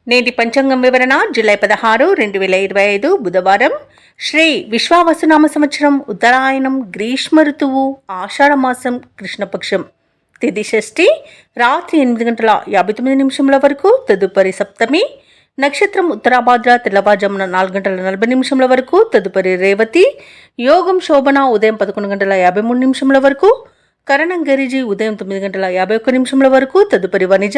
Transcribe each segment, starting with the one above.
నేటి పంచాంగం వివరణ జూలై 16, 2025 బుధవారం. శ్రీ విశ్వావసునామ సంవత్సరం, ఉత్తరాయణం, గ్రీష్మ ఋతువు, ఆషాఢమాసం, కృష్ణపక్షం. తిథి షష్ఠి, రాత్రి 8:59 వరకు. తదుపరి సప్తమి. నక్షత్రం ఉత్తరాభాద్ర, తెల్లవారుజామున 4:40 వరకు. తదుపరి రేవతి. యోగం శోభన, ఉదయం 11:53 వరకు. కరణం గరిజి, ఉదయం 9:51 వరకు. తదుపరి వనిజ,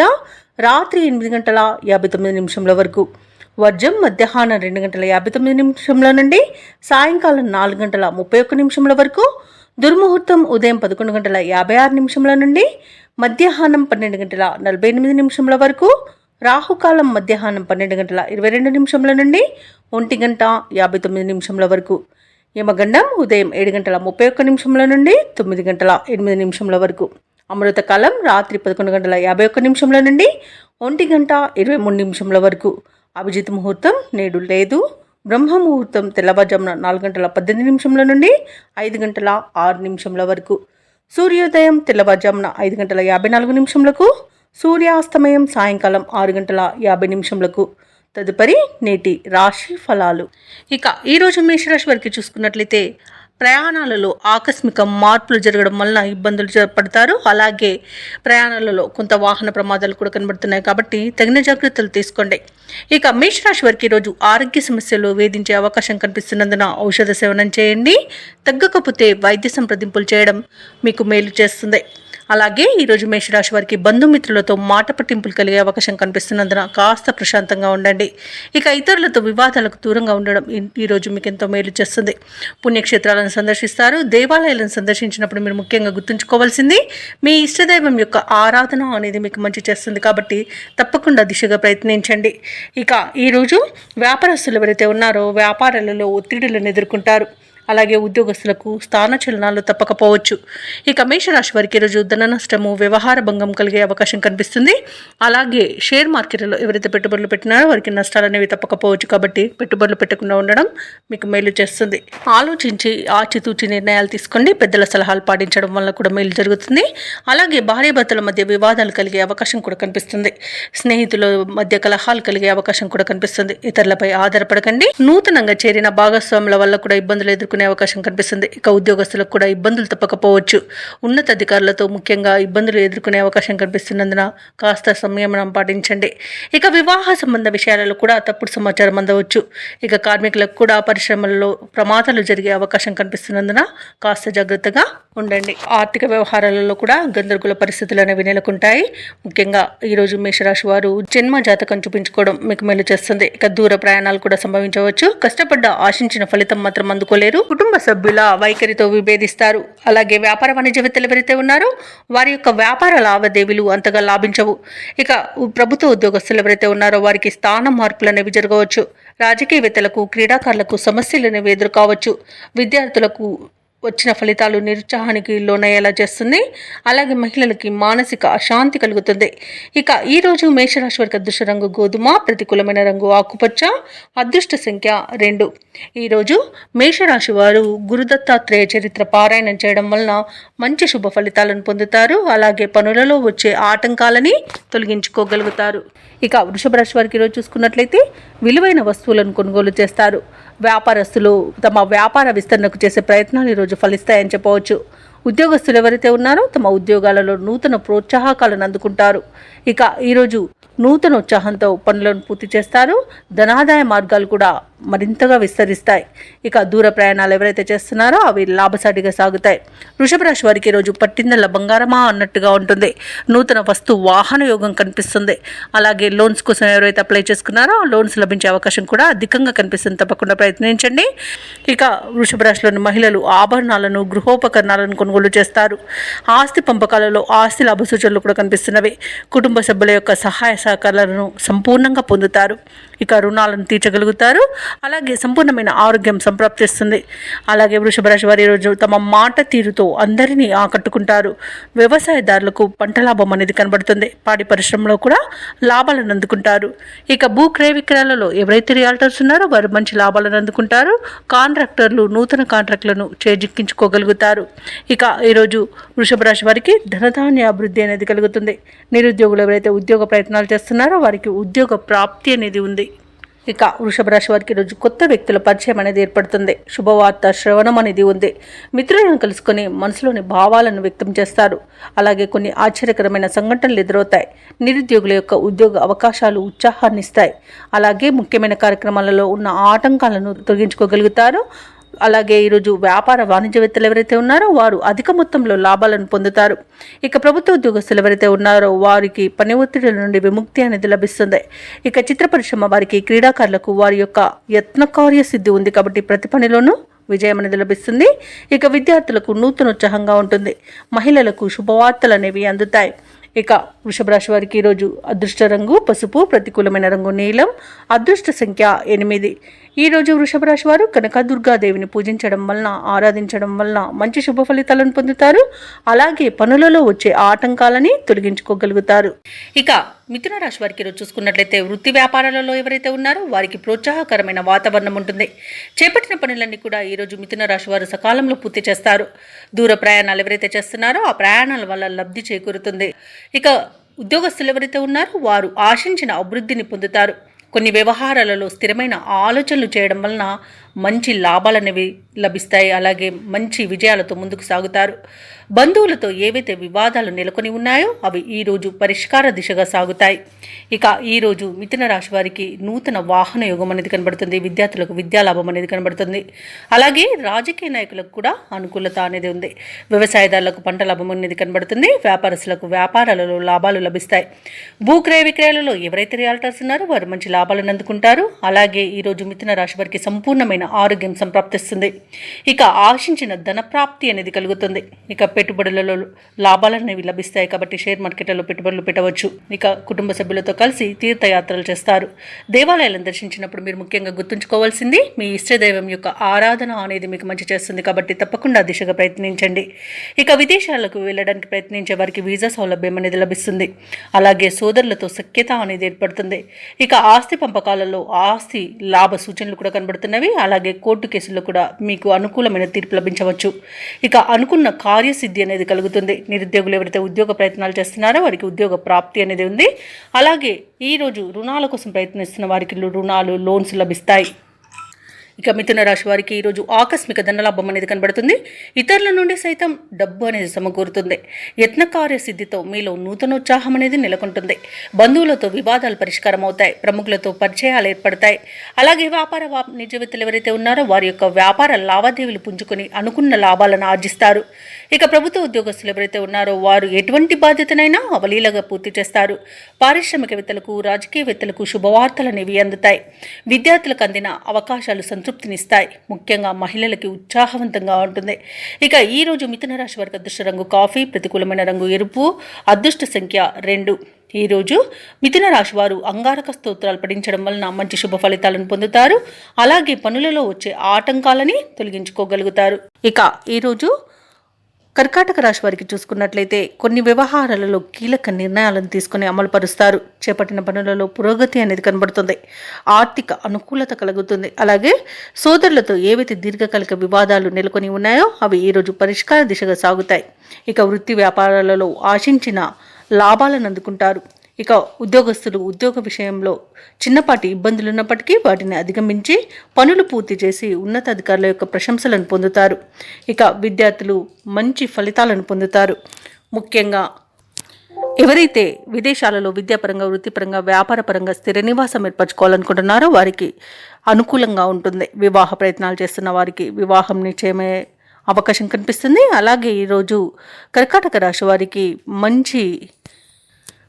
రాత్రి 8:59 వరకు. వర్జం మధ్యాహ్నం 2:59 నుండి సాయంకాలం 4:31 వరకు. దుర్ముహూర్తం ఉదయం 11:56 నుండి మధ్యాహ్నం 12:48 వరకు. రాహుకాలం మధ్యాహ్నం 12:22 నుండి 1:59 వరకు. యమగండం ఉదయం 7:31 నుండి 9:08 వరకు. అమృతకాలం రాత్రి 11:51 నుండి 1:23 వరకు. అభిజిత్ ముహూర్తం నేడు లేదు. బ్రహ్మ ముహూర్తం తెల్లవారుజామున 4:18 నుండి 5:06 వరకు. సూర్యోదయం తెల్లవారుజామున 5:54 సూర్యాస్తమయం సాయంకాలం 6:50 తదుపరి నేటి రాశి ఫలాలు. ఇక ఈరోజు మేషరాశి వారికి చూసుకున్నట్లయితే ప్రయాణాలలో ఆకస్మిక మార్పులు జరగడం వలన ఇబ్బందులు పడతారు. అలాగే ప్రయాణాలలో కొంత వాహన ప్రమాదాలు కూడా కనబడుతున్నాయి కాబట్టి తగిన జాగ్రత్తలు తీసుకోండి. ఇక మేషరాశి వారికి ఈరోజు ఆరోగ్య సమస్యలు వేధించే అవకాశం కనిపిస్తున్నందున ఔషధ సేవనం చేయండి. తగ్గకపోతే వైద్య సంప్రదింపులు చేయడం మీకు మేలు చేస్తుంది. అలాగే ఈరోజు మేషరాశి వారికి బంధుమిత్రులతో మాట పట్టింపులు కలిగే అవకాశం కనిపిస్తున్నందున కాస్త ప్రశాంతంగా ఉండండి. ఇక ఇతరులతో వివాదాలకు దూరంగా ఉండడం ఈరోజు మీకు ఎంతో మేలు చేస్తుంది. పుణ్యక్షేత్రాలను సందర్శిస్తారు. దేవాలయాలను సందర్శించినప్పుడు మీరు ముఖ్యంగా గుర్తుంచుకోవాల్సింది మీ ఇష్టదైవం యొక్క ఆరాధన అనేది మీకు మంచి చేస్తుంది కాబట్టి తప్పకుండా దిశగా ప్రయత్నించండి. ఇక ఈరోజు వ్యాపారస్తులు ఎవరైతే ఉన్నారో వ్యాపారాలలో ఒత్తిడులను ఎదుర్కొంటారు. అలాగే ఉద్యోగస్తులకు స్థానచలనాలు తప్పకపోవచ్చు. ఇక మేషరాశి వారికి ఈరోజు ధన నష్టము, వ్యవహార భంగం కలిగే అవకాశం కనిపిస్తుంది. అలాగే షేర్ మార్కెట్లో ఎవరైతే పెట్టుబడులు పెట్టినారో వారికి నష్టాలు అనేవి తప్పకపోవచ్చు కాబట్టి పెట్టుబడులు పెట్టకుండా ఉండడం మీకు మేలు చేస్తుంది. ఆలోచించి ఆచితూచి నిర్ణయాలు తీసుకోండి. పెద్దల సలహాలు పాటించడం వల్ల కూడా మేలు జరుగుతుంది. అలాగే భార్యాభర్తల మధ్య వివాదాలు కలిగే అవకాశం కూడా కనిపిస్తుంది. స్నేహితుల మధ్య కలహాలు కలిగే అవకాశం కూడా కనిపిస్తుంది. ఇతరులపై ఆధారపడకండి. నూతనంగా చేరిన భాగస్వాముల వల్ల కూడా ఇబ్బందులు ఎదుర్కొనే అవకాశం కనిపిస్తుంది. ఇక ఉద్యోగస్తులకు కూడా ఇబ్బందులు తప్పకపోవచ్చు. ఉన్నతాధికారులతో ముఖ్యంగా ఇబ్బందులు ఎదుర్కొనే అవకాశం కనిపిస్తున్నందున కాస్త సంయమనం పాటించండి. ఇక వివాహ సంబంధ విషయాలలో కూడా తప్పుడు సమాచారం అందవచ్చు. ఇక కార్మికులకు కూడా పరిశ్రమలలో ప్రమాదాలు జరిగే అవకాశం కనిపిస్తున్నందున కాస్త జాగ్రత్తగా ఉండండి. ఆర్థిక వ్యవహారాలలో కూడా గందరగోళ పరిస్థితులు అనేవి నెలకొంటాయి. ముఖ్యంగా ఈరోజు మేషరాశి వారు జన్మ జాతకం చూపించుకోవడం మీకు మేలు చేస్తుంది. ఇక దూర ప్రయాణాలు కూడా సంభవించవచ్చు. కష్టపడ్డ ఆశించిన ఫలితం మాత్రం అందుకోలేరు. కుటుంబ సభ్యుల వైఖరితో విభేదిస్తారు. అలాగే వ్యాపార వాణిజ్యవేత్తలు ఎవరైతే ఉన్నారో వారి యొక్క వ్యాపార లావాదేవీలు అంతగా లాభించవు. ఇక ప్రభుత్వ ఉద్యోగస్తులు ఎవరైతే ఉన్నారో వారికి స్థాన మార్పులు అనేవి జరగవచ్చు. రాజకీయవేత్తలకు, క్రీడాకారులకు సమస్యలు అనేవి ఎదుర్కోవచ్చు. విద్యార్థులకు వచ్చిన ఫలితాలు నిరుత్సాహానికి లోనయ్యేలా చేస్తుంది. అలాగే మహిళలకి మానసిక అశాంతి కలుగుతుంది. ఇక ఈరోజు మేషరాశి వారికి అదృష్ట రంగు గోధుమ, ప్రతికూలమైన రంగు ఆకుపచ్చ, అదృష్ట సంఖ్య 2. ఈరోజు మేషరాశి వారు గురుదత్తాత్రేయ చరిత్ర పారాయణం చేయడం వలన మంచి శుభ ఫలితాలను పొందుతారు. అలాగే పనులలో వచ్చే ఆటంకాలని తొలగించుకోగలుగుతారు. ఇక వృషభ రాశి వారికి ఈరోజు చూసుకున్నట్లయితే విలువైన వస్తువులను కొనుగోలు చేస్తారు. వ్యాపారస్తులు తమ వ్యాపార విస్తరణకు చేసే ప్రయత్నాలు ఈరోజు ఫలిస్తాయని చెప్పవచ్చు. ఉద్యోగస్తులు ఎవరైతే ఉన్నారో తమ ఉద్యోగాలలో నూతన ప్రోత్సాహకాలను అందుకుంటారు. ఇక ఈరోజు నూతన ఉత్సాహంతో పనులను పూర్తి చేస్తారు. ధనాదాయ మార్గాలు కూడా మరింతగా విస్తరిస్తాయి. ఇక దూర ప్రయాణాలు ఎవరైతే చేస్తున్నారో అవి లాభసాటిగా సాగుతాయి. వృషభ రాశి వారికి ఈరోజు పట్టిందల్ల బంగారమా అన్నట్టుగా ఉంటుంది. నూతన వస్తు వాహన యోగం కనిపిస్తుంది. అలాగే లోన్స్ కోసం ఎవరైతే అప్లై చేసుకున్నారో లోన్స్ లభించే అవకాశం కూడా అధికంగా కనిపిస్తుంది. తప్పకుండా ప్రయత్నించండి. ఇక వృషభ రాశిలోని మహిళలు ఆభరణాలను, గృహోపకరణాలను కొనుగోలు చేస్తారు. ఆస్తి పంపకాలలో ఆస్తి లాభ సూచనలు కూడా కనిపిస్తున్నవి. కుటుంబ సభ్యుల యొక్క సహాయ సహకారాలను సంపూర్ణంగా పొందుతారు. ఇక రుణాలను తీర్చగలుగుతారు. అలాగే సంపూర్ణమైన ఆరోగ్యం సంప్రాప్తిస్తుంది. అలాగే వృషభ రాశి వారి రోజు తమ మాట తీరుతో అందరినీ ఆకట్టుకుంటారు. వ్యవసాయదారులకు పంట లాభం అనేది కనబడుతుంది. పాడి పరిశ్రమలో కూడా లాభాలను అందుకుంటారు. ఇక భూ క్రయ విక్రయాలలో ఎవరైతే రియాల్టర్స్ ఉన్నారో వారు మంచి లాభాలను అందుకుంటారు. కాంట్రాక్టర్లు నూతన కాంట్రాక్టులను చేజిక్కించుకోగలుగుతారు. ఇక ఈరోజు వృషభ రాశి వారికి ధనధాన్య అభివృద్ధి అనేది కలుగుతుంది. నిరుద్యోగులు ఎవరైతే ఉద్యోగ ప్రయత్నాలు చేస్తున్నారో వారికి ఉద్యోగ ప్రాప్తి అనేది ఉంది. ఇక వృషభ రాశి వారికి ఈరోజు కొత్త వ్యక్తుల పరిచయం అనేది ఏర్పడుతుంది. శుభవార్త శ్రవణం అనేది ఉంది. మిత్రులను కలుసుకొని మనసులోని భావాలను వ్యక్తం చేస్తారు. అలాగే కొన్ని ఆశ్చర్యకరమైన సంఘటనలు ఎదురవుతాయి. నిరుద్యోగుల యొక్క ఉద్యోగ అవకాశాలు ఉత్సాహాన్ని ఇస్తాయి. అలాగే ముఖ్యమైన కార్యక్రమాలలో ఉన్న ఆటంకాలను తొలగించుకోగలుగుతారు. అలాగే ఈరోజు వ్యాపార వాణిజ్యవేత్తలు ఎవరైతే ఉన్నారో వారు అధిక మొత్తంలో లాభాలను పొందుతారు. ఇక ప్రభుత్వ ఉద్యోగస్తులు ఎవరైతే ఉన్నారో వారికి పని ఒత్తిడిల నుండి విముక్తి అనేది లభిస్తుంది. ఇక చిత్ర పరిశ్రమ వారికి, క్రీడాకారులకు వారి యొక్క యత్నకార్య సిద్ధి ఉంది కాబట్టి ప్రతి పనిలోనూ విజయం అనేది లభిస్తుంది. ఇక విద్యార్థులకు నూతనోత్సాహంగా ఉంటుంది. మహిళలకు శుభవార్తలు అనేవి అందుతాయి. ఇక వృషభ రాశి వారికి ఈరోజు అదృష్ట రంగు పసుపు, ప్రతికూలమైన రంగు నీలం, అదృష్ట సంఖ్య 8. ఈరోజు వృషభ రాశి వారు కనకదుర్గాదేవిని పూజించడం వలన, ఆరాధించడం వలన మంచి శుభ ఫలితాలను పొందుతారు. అలాగే పనులలో వచ్చే ఆటంకాలని తొలగించుకోగలుగుతారు. ఇక మిథున రాశి వారికి ఈరోజు చూసుకున్నట్లయితే వృత్తి వ్యాపారాలలో ఎవరైతే ఉన్నారో వారికి ప్రోత్సాహకరమైన వాతావరణం ఉంటుంది. చేపట్టిన పనులన్నీ కూడా ఈరోజు మిథున రాశి వారు సకాలంలో పూర్తి చేస్తారు. దూర ప్రయాణాలు ఎవరైతే చేస్తున్నారో ఆ ప్రయాణాల వల్ల లబ్ధి చేకూరుతుంది. ఇక ఉద్యోగస్తులు ఎవరైతే ఉన్నారో వారు ఆశించిన అభివృద్ధిని పొందుతారు. కొన్ని వ్యవహారాలలో స్థిరమైన ఆలోచనలు చేయడం వలన మంచి లాభాలనేవి లభిస్తాయి. అలాగే మంచి విజయాలతో ముందుకు సాగుతారు. బంధువులతో ఏవైతే వివాదాలు నెలకొని ఉన్నాయో అవి ఈరోజు పరిష్కార దిశగా సాగుతాయి. ఇక ఈరోజు మిథున రాశి వారికి నూతన వాహన యోగం అనేది కనబడుతుంది. విద్యార్థులకు విద్యాలాభం అనేది కనబడుతుంది. అలాగే రాజకీయ నాయకులకు కూడా అనుకూలత అనేది ఉంది. వ్యవసాయదారులకు పంట లాభం అనేది కనబడుతుంది. వ్యాపారస్తులకు వ్యాపారాలలో లాభాలు లభిస్తాయి. భూక్రయ విక్రయాలలో ఎవరైతే రియాల్టర్స్ ఉన్నారో వారు మంచి లాభాలను అందుకుంటారు. అలాగే ఈరోజు మిథున రాశి వారికి సంపూర్ణమైన ఆరోగ్యం సంప్రాప్తిస్తుంది. ఇక ఆశించిన ధన ప్రాప్తి అనేది కలుగుతుంది. ఇక పెట్టుబడులలో లాభాలు అనేవి లభిస్తాయి కాబట్టి షేర్ మార్కెట్లలో పెట్టుబడులు పెట్టవచ్చు. ఇక కుటుంబ సభ్యులతో కలిసి తీర్థయాత్రలు చేస్తారు. దేవాలయాలను దర్శించినప్పుడు మీరు ముఖ్యంగా గుర్తుంచుకోవాల్సింది మీ ఇష్టదైవం యొక్క ఆరాధన అనేది మీకు మంచి చేస్తుంది కాబట్టి తప్పకుండా దిశగా ప్రయత్నించండి. ఇక విదేశాలకు వెళ్ళడానికి ప్రయత్నించే వారికి వీసా సౌలభ్యం అనేది లభిస్తుంది. అలాగే సోదరులతో సఖ్యత అనేది ఏర్పడుతుంది. ఇక ఆస్తి పంపకాలలో ఆస్తి లాభ సూచనలు కూడా కనబడుతున్నవి. అలాగే కోర్టు కేసుల్లో కూడా మీకు అనుకూలమైన తీర్పు లభించవచ్చు. ఇక అనుకున్న కార్యసిద్ధి అనేది కలుగుతుంది. నిరుద్యోగులు ఎవరైతే ఉద్యోగ ప్రయత్నాలు చేస్తున్నారో వారికి ఉద్యోగ ప్రాప్తి అనేది ఉంది. అలాగే ఈరోజు రుణాల కోసం ప్రయత్నిస్తున్న వారికి రుణాలు, లోన్స్ లభిస్తాయి. ఇక మిథున రాశి వారికి ఈరోజు ఆకస్మిక ధనలాభం అనేది కనబడుతుంది. ఇతరుల నుండి సైతం డబ్బు అనేది సమకూరుతుంది. యత్నకార్య సిద్ధితో మీలో నూతనోత్సాహం అనేది నెలకొంటుంది. బంధువులతో వివాదాలు పరిష్కారం అవుతాయి. ప్రముఖులతో పరిచయాలు ఏర్పడతాయి. అలాగే వ్యాపార వాణిజ్యవేత్తలు ఎవరైతే ఉన్నారో వారి యొక్క వ్యాపార లావాదేవీలు పుంజుకొని అనుకున్న లాభాలను ఆర్జిస్తారు. ఇక ప్రభుత్వ ఉద్యోగస్తులు ఎవరైతే ఉన్నారో వారు ఎటువంటి బాధ్యతనైనా అవలీలగా పూర్తి చేస్తారు. పారిశ్రామికవేత్తలకు, రాజకీయవేత్తలకు శుభవార్తలు అనేవి అందుతాయి. విద్యార్థులకు అందిన అవకాశాలు సంతృప్తినిస్తాయి. ముఖ్యంగా మహిళలకి ఉత్సాహవంతంగా ఉంటుంది. ఇక ఈరోజు మిథున రాశి వారికి అదృష్ట రంగు కాఫీ, ప్రతికూలమైన రంగు ఎరుపు, అదృష్ట సంఖ్య 2. ఈరోజు మిథున రాశి వారు అంగారక స్తోత్రాలు పఠించడం వలన మంచి శుభ ఫలితాలను పొందుతారు. అలాగే పనులలో వచ్చే ఆటంకాలని తొలగించుకోగలుగుతారు. ఇక ఈరోజు కర్కాటక రాశి వారికి చూసుకున్నట్లయితే కొన్ని వ్యవహారాలలో కీలక నిర్ణయాలను తీసుకుని అమలుపరుస్తారు. చేపట్టిన పనులలో పురోగతి అనేది కనబడుతుంది. ఆర్థిక అనుకూలత కలుగుతుంది. అలాగే సోదరులతో ఏవైతే దీర్ఘకాలిక వివాదాలు నెలకొని ఉన్నాయో అవి ఈరోజు పరిష్కార దిశగా సాగుతాయి. ఇక వృత్తి వ్యాపారాలలో ఆశించిన లాభాలను అందుకుంటారు. ఇక ఉద్యోగస్తులు ఉద్యోగ విషయంలో చిన్నపాటి ఇబ్బందులు ఉన్నప్పటికీ వాటిని అధిగమించి పనులు పూర్తి చేసి ఉన్నతాధికారుల యొక్క ప్రశంసలను పొందుతారు. ఇక విద్యార్థులు మంచి ఫలితాలను పొందుతారు. ముఖ్యంగా ఎవరైతే విదేశాలలో విద్యాపరంగా, వృత్తిపరంగా, వ్యాపారపరంగా స్థిర నివాసం ఏర్పరచుకోవాలనుకుంటున్నారో వారికి అనుకూలంగా ఉంటుంది. వివాహ ప్రయత్నాలు చేస్తున్న వారికి వివాహం నిశ్చయమే అవకాశం కనిపిస్తుంది. అలాగే ఈరోజు కర్కాటక రాశి వారికి మంచి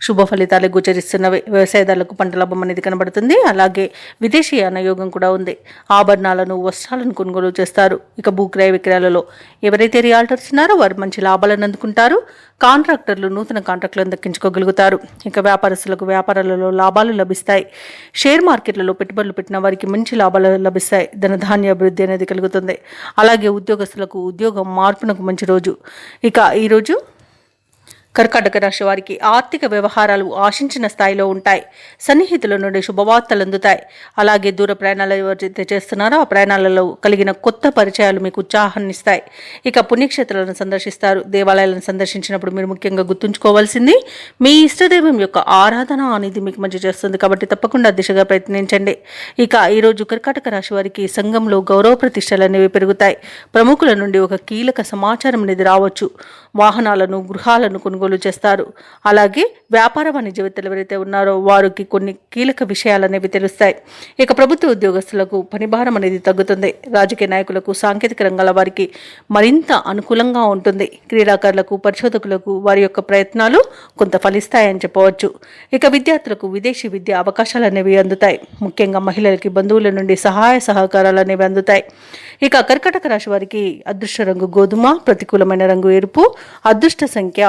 శుభ ఫలితాలు గోచరిస్తున్నవి. వ్యవసాయదారులకు పంట లాభం అనేది కనబడుతుంది. అలాగే విదేశీయాన యోగం కూడా ఉంది. ఆభరణాలను, వస్త్రాలను కొనుగోలు చేస్తారు. ఇక భూక్రయ విక్రయాలలో ఎవరైతే రియాల్టర్స్ ఉన్నారో వారు మంచి లాభాలను అందుకుంటారు. కాంట్రాక్టర్లు నూతన కాంట్రాక్టులను దక్కించుకోగలుగుతారు. ఇక వ్యాపారస్తులకు వ్యాపారాలలో లాభాలు లభిస్తాయి. షేర్ మార్కెట్లలో పెట్టుబడులు పెట్టిన వారికి మంచి లాభాలు లభిస్తాయి. ధనధాన్య అభివృద్ధి అనేది కలుగుతుంది. అలాగే ఉద్యోగస్తులకు ఉద్యోగం మార్పునకు మంచి రోజు. ఇక ఈరోజు కర్కాటక రాశి వారికి ఆర్థిక వ్యవహారాలు ఆశించిన స్థాయిలో ఉంటాయి. సన్నిహితుల నుండి శుభవార్తలు అందుతాయి. అలాగే దూర ప్రయాణాలు ఎవరైతే చేస్తున్నారో ఆ ప్రయాణాలలో కలిగిన కొత్త పరిచయాలు మీకు ఉత్సాహాన్నిస్తాయి. ఇక పుణ్యక్షేత్రాలను సందర్శిస్తారు. దేవాలయాలను సందర్శించినప్పుడు మీరు ముఖ్యంగా గుర్తుంచుకోవాల్సింది మీ ఇష్టదైవం యొక్క ఆరాధన అనేది మీకు మంచి చేస్తుంది. కాబట్టి తప్పకుండా దిశగా ప్రయత్నించండి. ఇక ఈరోజు కర్కాటక రాశి వారికి సంఘంలో గౌరవ ప్రతిష్టలు అనేవి పెరుగుతాయి. ప్రముఖుల నుండి ఒక కీలక సమాచారం అనేది రావచ్చు. వాహనాలను, గృహాలను కొనుగోలు చేస్తారు. అలాగే వ్యాపార వాణిజ్యవేత్తలు ఎవరైతే ఉన్నారో వారికి కొన్ని కీలక విషయాలు అనేవి తెలుస్తాయి. ఇక ప్రభుత్వ ఉద్యోగస్తులకు పనిభారం అనేది తగ్గుతుంది. రాజకీయ నాయకులకు, సాంకేతిక రంగాల వారికి మరింత అనుకూలంగా ఉంటుంది. క్రీడాకారులకు, పరిశోధకులకు వారి యొక్క ప్రయత్నాలు కొంత ఫలిస్తాయని చెప్పవచ్చు. ఇక విద్యార్థులకు విదేశీ విద్య అవకాశాలు అనేవి అందుతాయి. ముఖ్యంగా మహిళలకి బంధువుల నుండి సహాయ సహకారాలు అనేవి అందుతాయి. ఇక కర్కాటక రాశి వారికి అదృష్ట రంగు గోధుమ, ప్రతికూలమైన రంగు ఎరుపు, అదృష్ట సంఖ్య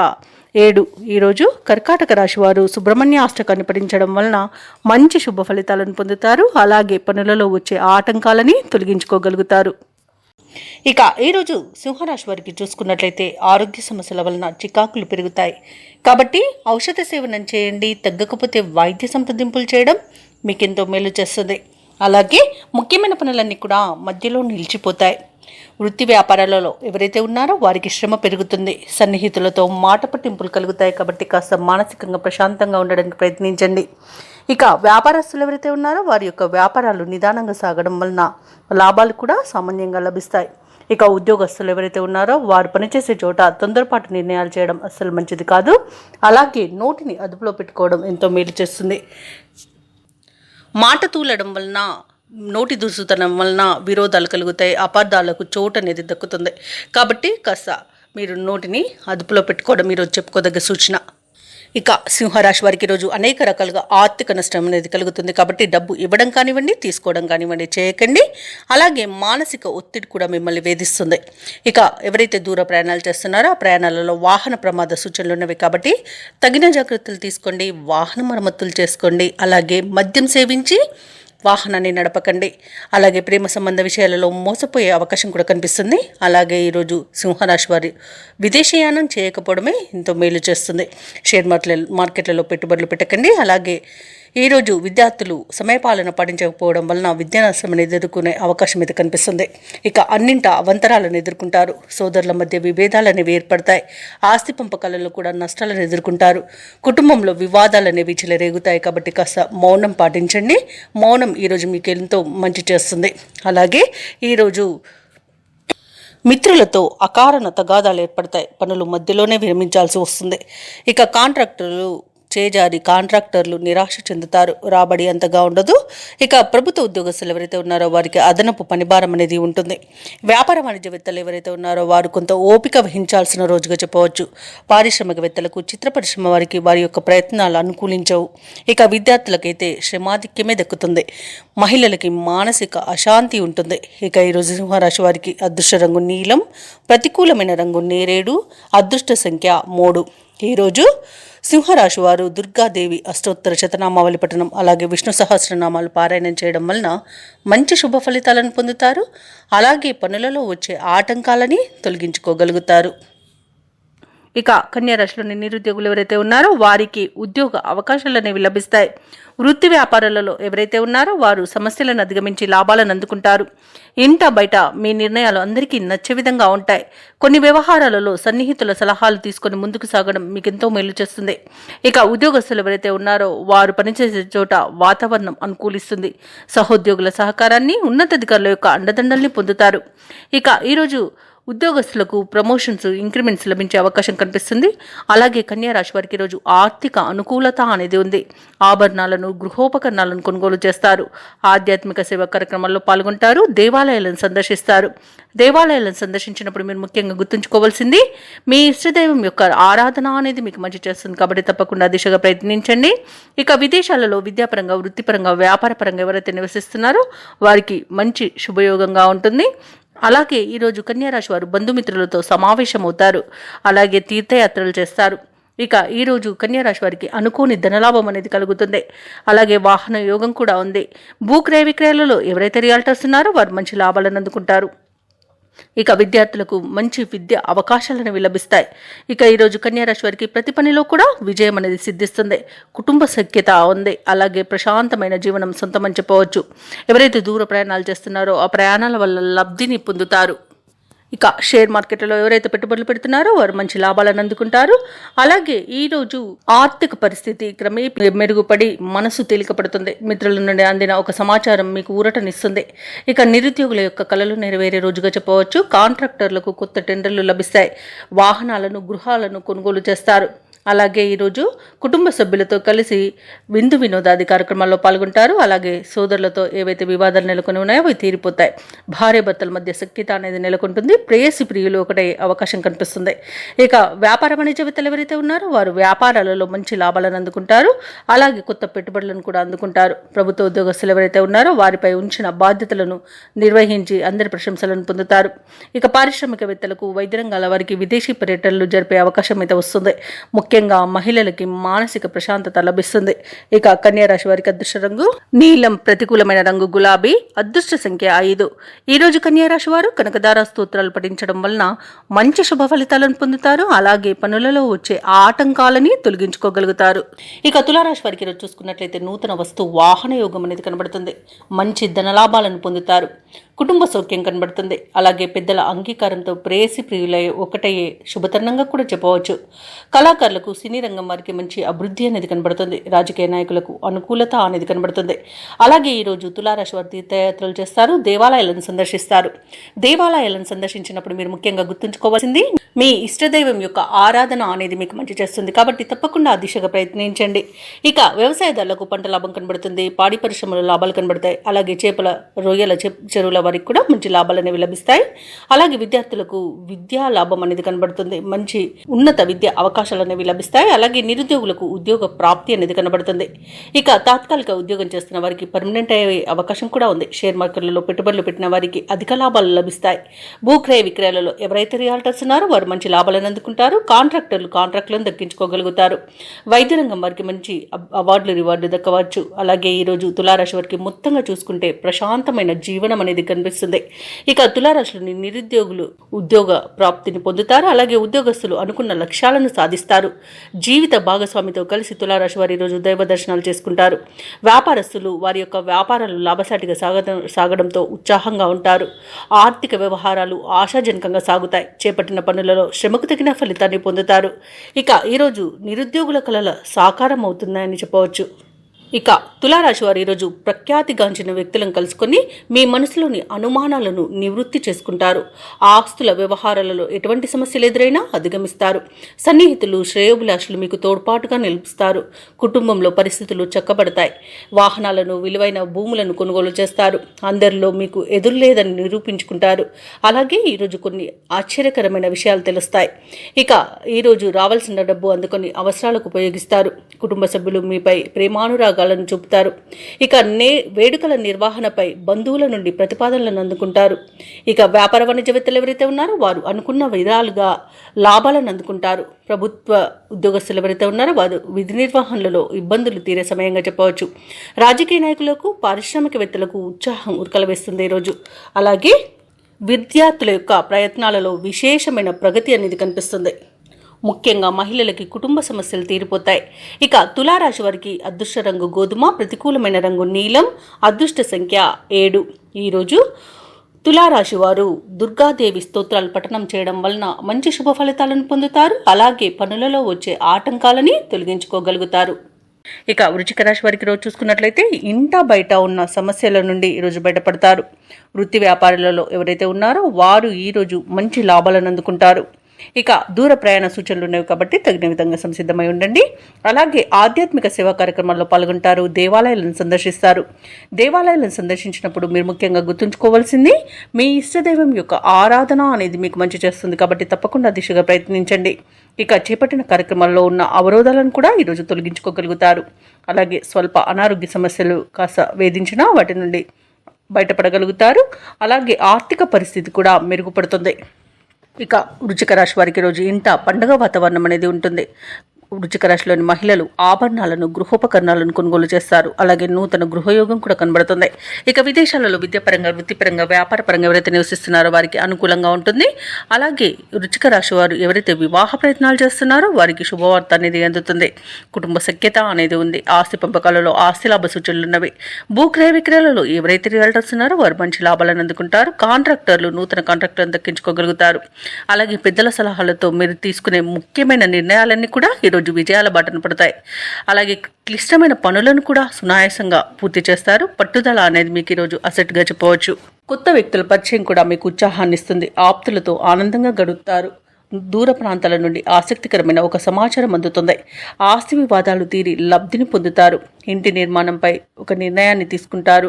7. ఈరోజు కర్కాటక రాశి వారు సుబ్రహ్మణ్య అష్టకాన్ని పఠించడం వలన మంచి శుభ ఫలితాలను పొందుతారు. అలాగే పనులలో వచ్చే ఆటంకాలని తొలగించుకోగలుగుతారు. ఇక ఈరోజు సింహరాశి వారికి చూసుకున్నట్లయితే ఆరోగ్య సమస్యల వలన చికాకులు పెరుగుతాయి. కాబట్టి ఔషధ సేవనం చేయండి. తగ్గకపోతే వైద్య సంప్రదింపులు చేయడం మీకెంతో మేలు చేస్తుంది. అలాగే ముఖ్యమైన పనులన్నీ కూడా మధ్యలో నిలిచిపోతాయి. వృత్తి వ్యాపారాలలో ఎవరైతే ఉన్నారో వారికి శ్రమ పెరుగుతుంది. సన్నిహితులతో మాట పట్టింపులు కలుగుతాయి. కాబట్టి కాస్త మానసికంగా ప్రశాంతంగా ఉండడానికి ప్రయత్నించండి. ఇక వ్యాపారస్తులు ఎవరైతే ఉన్నారో వారి యొక్క వ్యాపారాలు నిదానంగా సాగడం వలన లాభాలు కూడా సామాన్యంగా లభిస్తాయి. ఇక ఉద్యోగస్తులు ఎవరైతే ఉన్నారో వారు పనిచేసే చోట తొందరపాటు నిర్ణయాలు చేయడం అస్సలు మంచిది కాదు. అలాగే నోటిని అదుపులో పెట్టుకోవడం ఎంతో మేలు చేస్తుంది. మాట తూలడం వలన, నోటి దురుసుతనం వలన విరోధాలు కలుగుతాయి. అపార్థాలకు చోటు అనేది దక్కుతుంది. కాబట్టి కాస్త మీరు నోటిని అదుపులో పెట్టుకోవడం ఈరోజు చెప్పుకోదగ్గ సూచన. ఇక సింహరాశి వారికి ఈరోజు అనేక రకాలుగా ఆర్థిక నష్టం అనేది కలుగుతుంది. కాబట్టి డబ్బు ఇవ్వడం కానివ్వండి, తీసుకోవడం కానివ్వండి చేయకండి. అలాగే మానసిక ఒత్తిడి కూడా మిమ్మల్ని వేధిస్తుంది. ఇక ఎవరైతే దూర ప్రయాణాలు చేస్తున్నారో ఆ ప్రయాణాలలో వాహన ప్రమాద సూచనలు ఉన్నవి. కాబట్టి తగిన జాగ్రత్తలు తీసుకోండి. వాహన మరమ్మతులు చేసుకోండి. అలాగే మద్యం సేవించి వాహనాన్ని నడపకండి. అలాగే ప్రేమ సంబంధ విషయాలలో మోసపోయే అవకాశం కూడా కనిపిస్తుంది. అలాగే ఈరోజు సింహరాశి వారి విదేశీయానం చేయకపోవడమే ఎంతో మేలు చేస్తుంది. షేర్ మార్కెట్లలో పెట్టుబడులు పెట్టకండి. అలాగే ఈరోజు విద్యార్థులు సమయపాలన పాటించకపోవడం వలన విద్యా నష్టం ఎదుర్కొనే అవకాశం అయితే కనిపిస్తుంది. ఇక అన్నింట అవంతరాలను ఎదుర్కొంటారు. సోదరుల మధ్య విభేదాలు అనేవి ఏర్పడతాయి. ఆస్తి పంపకాలలో కూడా నష్టాలను ఎదుర్కొంటారు. కుటుంబంలో వివాదాలు అనేవి చెలరేగుతాయి. కాబట్టి కాస్త మౌనం పాటించండి. మౌనం ఈరోజు మీకు ఎంతో మంచి చేస్తుంది. అలాగే ఈరోజు మిత్రులతో అకారణ తగాదాలు ఏర్పడతాయి. పనులు మధ్యలోనే విరమించాల్సి వస్తుంది. ఇక కాంట్రాక్టర్లు నిరాశ చెందుతారు. రాబడి అంతగా ఉండదు. ఇక ప్రభుత్వ ఉద్యోగస్తులు ఎవరైతే ఉన్నారో వారికి అదనపు పనిభారం అనేది ఉంటుంది. వ్యాపార వాణిజ్యవేత్తలు ఎవరైతే ఉన్నారో వారు కొంత ఓపిక వహించాల్సిన రోజుగా చెప్పవచ్చు. పారిశ్రామికవేత్తలకు, చిత్ర పరిశ్రమ వారికి వారి యొక్క ప్రయత్నాలు అనుకూలించవు. ఇక విద్యార్థులకైతే శ్రమాధిక్యమే దక్కుతుంది. మహిళలకి మానసిక అశాంతి ఉంటుంది. ఇక ఈరోజు సింహరాశి వారికి అదృష్ట రంగు నీలం, ప్రతికూలమైన రంగు నేరేడు, అదృష్ట సంఖ్య 3. ఈరోజు సింహరాశి వారు దుర్గాదేవి అష్టోత్తర శతనామావళి పఠనం, అలాగే విష్ణు సహస్రనామాలు పారాయణం చేయడం వలన మంచి శుభ ఫలితాలను పొందుతారు. అలాగే పనులలో వచ్చే ఆటంకాలని తొలగించుకోగలుగుతారు. ఇక కన్యారాశిలోని నిరుద్యోగులు ఎవరైతే ఉన్నారో వారికి ఉద్యోగ అవకాశాలు అనేవి లభిస్తాయి. వృత్తి వ్యాపారాలలో ఎవరైతే ఉన్నారో వారు సమస్యలను అధిగమించి లాభాలను అందుకుంటారు. ఇంట బయట మీ నిర్ణయాలు అందరికీ నచ్చే విధంగా ఉంటాయి. కొన్ని వ్యవహారాలలో సన్నిహితుల సలహాలు తీసుకొని ముందుకు సాగడం మీకు ఎంతో మేలు చేస్తుంది. ఇక ఉద్యోగస్తులు ఎవరైతే ఉన్నారో వారు పనిచేసే చోట వాతావరణం అనుకూలిస్తుంది. సహోద్యోగుల సహకారాన్ని, ఉన్నతాధికారుల యొక్క అండదండల్ని పొందుతారు. ఇక ఈరోజు ఉద్యోగస్తులకు ప్రమోషన్స్, ఇంక్రిమెంట్స్ లభించే అవకాశం కనిపిస్తుంది. అలాగే కన్యారాశి వారికి ఈరోజు ఆర్థిక అనుకూలత అనేది ఉంది. ఆభరణాలను, గృహోపకరణాలను కొనుగోలు చేస్తారు. ఆధ్యాత్మిక సేవా కార్యక్రమాల్లో పాల్గొంటారు. దేవాలయాలను సందర్శిస్తారు. దేవాలయాలను సందర్శించినప్పుడు మీరు ముఖ్యంగా గుర్తుంచుకోవాల్సింది మీ ఇష్టదైవం యొక్క ఆరాధన అనేది మీకు మంచి చేస్తుంది. కాబట్టి తప్పకుండా దిశగా ప్రయత్నించండి. ఇక విదేశాలలో విద్యాపరంగా, వృత్తిపరంగా, వ్యాపారపరంగా ఎవరైతే నివసిస్తున్నారో వారికి మంచి శుభయోగంగా ఉంటుంది. అలాగే ఈరోజు కన్యారాశి వారు బంధుమిత్రులతో సమావేశమవుతారు. అలాగే తీర్థయాత్రలు చేస్తారు. ఇక ఈరోజు కన్యారాశి వారికి అనుకోని ధనలాభం అనేది కలుగుతుంది. అలాగే వాహన యోగం కూడా ఉంది. భూక్రయ విక్రయాలలో ఎవరైతే రియాల్టర్స్ ఉన్నారో వారు మంచి లాభాలను అందుకుంటారు. ఇక విద్యార్థులకు మంచి విద్య అవకాశాలను లభిస్తాయి. ఇక ఈరోజు కన్యారాశి వారికి ప్రతి పనిలో కూడా విజయం అనేది సిద్ధిస్తుంది. కుటుంబ సఖ్యత ఉంది. అలాగే ప్రశాంతమైన జీవనం సొంతమని చెప్పవచ్చు. ఎవరైతే దూర ప్రయాణాలు చేస్తున్నారో ఆ ప్రయాణాల వల్ల లబ్ధిని పొందుతారు. ఇక షేర్ మార్కెట్లో ఎవరైతే పెట్టుబడులు పెడుతున్నారో వారు మంచి లాభాలను అందుకుంటారు. అలాగే ఈరోజు ఆర్థిక పరిస్థితి క్రమేపీ మెరుగుపడి మనసు తేలికపడుతుంది. మిత్రుల నుండి అందిన ఒక సమాచారం మీకు ఊరటనిస్తుంది. ఇక నిరుద్యోగుల యొక్క కలలు నెరవేరే రోజుగా చెప్పవచ్చు. కాంట్రాక్టర్లకు కొత్త టెండర్లు లభిస్తాయి. వాహనాలను, గృహాలను కొనుగోలు చేస్తారు. అలాగే ఈరోజు కుటుంబ సభ్యులతో కలిసి విందు వినోదాది కార్యక్రమాల్లో పాల్గొంటారు. అలాగే సోదరులతో ఏవైతే వివాదాలు నెలకొని ఉన్నాయో అవి తీరిపోతాయి. భార్యాభర్తల మధ్య సఖ్యత అనేది నెలకొంటుంది. ప్రేయసి ప్రియులు ఒకటే అవకాశం కనిపిస్తుంది. ఇక వ్యాపార వాణిజ్యవేత్తలు ఎవరైతే ఉన్నారో వారు వ్యాపారాలలో మంచి లాభాలను అందుకుంటారు. అలాగే కొత్త పెట్టుబడులను కూడా అందుకుంటారు. ప్రభుత్వ ఉద్యోగస్తులు ఎవరైతే ఉన్నారో వారిపై ఉంచిన బాధ్యతలను నిర్వహించి అందరి ప్రశంసలను పొందుతారు. ఇక పారిశ్రామికవేత్తలకు, వైద్య రంగాల వారికి విదేశీ పర్యటనలు జరిపే అవకాశం అయితే వస్తుంది. ముఖ్యంగా మహిళలకి మానసిక ప్రశాంతత లభిస్తుంది. ఇక కన్యారాశి వారికి అదృష్ట రంగు నీలం, ప్రతికూలమైన రంగు గులాబీ, అదృష్ట సంఖ్య 5. ఈరోజు కన్యారాశి వారు కనకదార స్తోత్రాలు పఠించడం వలన మంచి శుభ ఫలితాలను పొందుతారు. అలాగే పనులలో వచ్చే ఆటంకాలని తొలగించుకోగలుగుతారు. ఇక తులారాశి వారికి ఈరోజు చూసుకున్నట్లయితే నూతన వస్తు వాహన యోగం అనేది కనబడుతుంది. మంచి ధనలాభాలను పొందుతారు. కుటుంబ సౌఖ్యం కనబడుతుంది. అలాగే పెద్దల అంగీకారంతో ప్రేయసి ప్రియులై ఒకటయ్యే శుభతరుణంగా కూడా చెప్పవచ్చు. కళాకారులకు, సినీ రంగం వారికి మంచి అభివృద్ధి అనేది కనబడుతుంది. రాజకీయ నాయకులకు అనుకూలత అనేది కనబడుతుంది. అలాగే ఈరోజు తులారాశి వారు తీర్థయాత్రలు చేస్తారు. దేవాలయాలను సందర్శిస్తారు. దేవాలయాలను సందర్శించినప్పుడు మీరు ముఖ్యంగా గుర్తుంచుకోవాల్సింది మీ ఇష్టదైవం యొక్క ఆరాధన అనేది మీకు మంచి చేస్తుంది. కాబట్టి తప్పకుండా ఆ దిశగా ప్రయత్నించండి. ఇక వ్యవసాయదారులకు పంట లాభం కనబడుతుంది. పాడి పరిశ్రమలో లాభాలు కనబడతాయి. అలాగే చేపల, రొయ్యల చెరువుల వారికి కూడా మంచి లాభాలు అనేవి లభిస్తాయి. అలాగే విద్యార్థులకు విద్యా లాభం అనేది కనబడుతుంది. మంచి ఉన్నత విద్య అవకాశాలు అనేవి లభిస్తాయి. అలాగే నిరుద్యోగులకు ఉద్యోగ ప్రాప్తి అనేది కనబడుతుంది. ఇక తాత్కాలిక ఉద్యోగం చేస్తున్న వారికి పర్మనెంట్ అయ్యే అవకాశం కూడా ఉంది. షేర్ మార్కెట్లలో పెట్టుబడులు పెట్టిన వారికి అధిక లాభాలు లభిస్తాయి. భూక్రయ విక్రయాలలో ఎవరైతే రియాల్టర్స్ ఉన్నారో వారు మంచి లాభాలను అందుకుంటారు. కాంట్రాక్టర్లు కాంట్రాక్టులను దక్కించుకోగలుగుతారు. వైద్య రంగం వారికి మంచి అవార్డులు, రివార్డు దక్కవచ్చు. అలాగే ఈరోజు తులారాశి వారికి మొత్తంగా చూసుకుంటే ప్రశాంతమైన జీవనం అనేది కనిపిస్తుంది. ఇక తులారాశిలోని నిరుద్యోగులు ఉద్యోగ ప్రాప్తిని పొందుతారు. అలాగే ఉద్యోగస్తులు అనుకున్న లక్ష్యాలను సాధిస్తారు. జీవిత భాగస్వామితో కలిసి తులారాశి వారి ఈరోజు దైవ దర్శనాలు చేసుకుంటారు. వ్యాపారస్తులు వారి యొక్క వ్యాపారాలు లాభసాటిగా సాగడంతో ఉత్సాహంగా ఉంటారు. ఆర్థిక వ్యవహారాలు ఆశాజనకంగా సాగుతాయి. చేపట్టిన పనులలో శ్రమకు తగిన ఫలితాన్ని పొందుతారు. ఇక ఈరోజు నిరుద్యోగుల కలల సాకారం అవుతున్నాయని చెప్పవచ్చు. ఇక తులారాశి వారు ఈరోజు ప్రఖ్యాతిగాంచిన వ్యక్తులను కలుసుకొని మీ మనసులోని అనుమానాలను నివృత్తి చేసుకుంటారు. ఆస్తుల వ్యవహారాలలో ఎటువంటి సమస్యలు ఎదురైనా అధిగమిస్తారు. సన్నిహితులు, శ్రేయోభిలాషులు మీకు తోడ్పాటుగా నిలుస్తారు. కుటుంబంలో పరిస్థితులు చక్కబడతాయి. వాహనాలను, విలువైన భూములను కొనుగోలు చేస్తారు. అందరిలో మీకు ఎదురులేదని నిరూపించుకుంటారు. అలాగే ఈరోజు కొన్ని ఆశ్చర్యకరమైన విషయాలు తెలుస్తాయి. ఇక ఈరోజు రావాల్సిన డబ్బు అందుకొని అవసరాలకు ఉపయోగిస్తారు. కుటుంబ సభ్యులు మీపై ప్రేమానురాగాలను చూపుతారు. ఇక వేడుకల నిర్వహణపై బంధువుల నుండి ప్రతిపాదనలను అందుకుంటారు. ఇక వ్యాపార వాణిజ్యవేత్తలు ఎవరైతే ఉన్నారో వారు అనుకున్న విధాలుగా లాభాలను అందుకుంటారు. ప్రభుత్వ ఉద్యోగస్తులు ఎవరైతే ఉన్నారో వారు విధి నిర్వహణలో ఇబ్బందులు తీరే సమయంగా చెప్పవచ్చు. రాజకీయ నాయకులకు, పారిశ్రామికవేత్తలకు ఉత్సాహం ఉరకలవేస్తుంది ఈరోజు. అలాగే విద్యార్థుల యొక్క ప్రయత్నాలలో విశేషమైన ప్రగతి అనేది కనిపిస్తుంది. ముఖ్యంగా మహిళలకి కుటుంబ సమస్యలు తీరిపోతాయి. ఇక తులారాశి వారికి అదృష్ట రంగు గోధుమ, ప్రతికూలమైన రంగు నీలం, అదృష్ట సంఖ్య 7. ఈరోజు తులారాశి వారు దుర్గాదేవి స్తోత్రాలు పఠనం చేయడం వలన మంచి శుభ ఫలితాలను పొందుతారు. అలాగే పనులలో వచ్చే ఆటంకాలని తొలగించుకోగలుగుతారు. ఇక వృశ్చిక రాశి వారికి రోజు చూసుకున్నట్లయితే ఇంట బయట ఉన్న సమస్యల నుండి ఈరోజు బయటపడతారు. వృత్తి వ్యాపారాలలో ఎవరైతే ఉన్నారో వారు ఈరోజు మంచి లాభాలను అందుకుంటారు. ఇక దూర ప్రయాణ సూచనలు ఉన్నవి కాబట్టి తగిన విధంగా సంసిద్ధమై ఉండండి. అలాగే ఆధ్యాత్మిక సేవా కార్యక్రమాల్లో పాల్గొంటారు. దేవాలయాలను సందర్శిస్తారు. దేవాలయాలను సందర్శించినప్పుడు మీరు ముఖ్యంగా గుర్తుంచుకోవాల్సింది మీ ఇష్టదైవం యొక్క ఆరాధన అనేది మీకు మంచి చేస్తుంది. కాబట్టి తప్పకుండా దిశగా ప్రయత్నించండి. ఇక చేపట్టిన కార్యక్రమాల్లో ఉన్న అవరోధాలను కూడా ఈరోజు తొలగించుకోగలుగుతారు. అలాగే స్వల్ప అనారోగ్య సమస్యలు కాస్త వేధించినా వాటి నుండి బయటపడగలుగుతారు. అలాగే ఆర్థిక పరిస్థితి కూడా మెరుగుపడుతుంది. ఇక వృశ్చిక రాశి వారికి రోజు ఇంట పండుగ వాతావరణం అనేది ఉంటుంది. వృశ్చిక రాశిలోని మహిళలు ఆభరణాలను గృహోపకరణాలను కొనుగోలు చేస్తారు. అలాగే నూతన గృహయోగం కూడా కనబడుతుంది. ఇక విదేశాలలో విద్యాపరంగా వృత్తిపరంగా వ్యాపారపరంగా ఎవరైతే నివసిస్తున్నారో వారికి అనుకూలంగా ఉంటుంది. అలాగే వృశ్చిక రాశి వారు ఎవరైతే వివాహ ప్రయత్నాలు చేస్తున్నారో వారికి శుభవార్త అనేది అందుతుంది. కుటుంబ సఖ్యత అనేది ఉంది. ఆస్తి పంపకాలలో ఆస్తి లాభ సూచనలు ఉన్నవి. భూక్రయ విక్రయాలలో ఎవరైతే రియల్టర్స్ ఉన్నారో వారు మంచి లాభాలను అందుకుంటారు. కాంట్రాక్టర్లు నూతన కాంట్రాక్టర్లను దక్కించుకోగలుగుతారు. అలాగే పెద్దల సలహాలతో మీరు తీసుకునే ముఖ్యమైన నిర్ణయాలన్నీ కూడా ఈరోజు విజయాల బాటన పడతాయి. అలాగే క్లిష్టమైన పనులను కూడా సునాయాసంగా పూర్తి చేస్తారు. పట్టుదల అనేది మీకు ఈరోజు అసెట్గా చెప్పవచ్చు. కొత్త వ్యక్తుల పరిచయం కూడా మీకు ఉత్సాహాన్ని ఇస్తుంది. ఆప్తులతో ఆనందంగా గడుపుతారు. దూర ప్రాంతాల నుండి ఆసక్తికరమైన ఒక సమాచారం అందుతుంది. ఆస్తి వివాదాలు తీరి లబ్ధిని పొందుతారు. ఇంటి నిర్మాణంపై ఒక నిర్ణయాన్ని తీసుకుంటారు.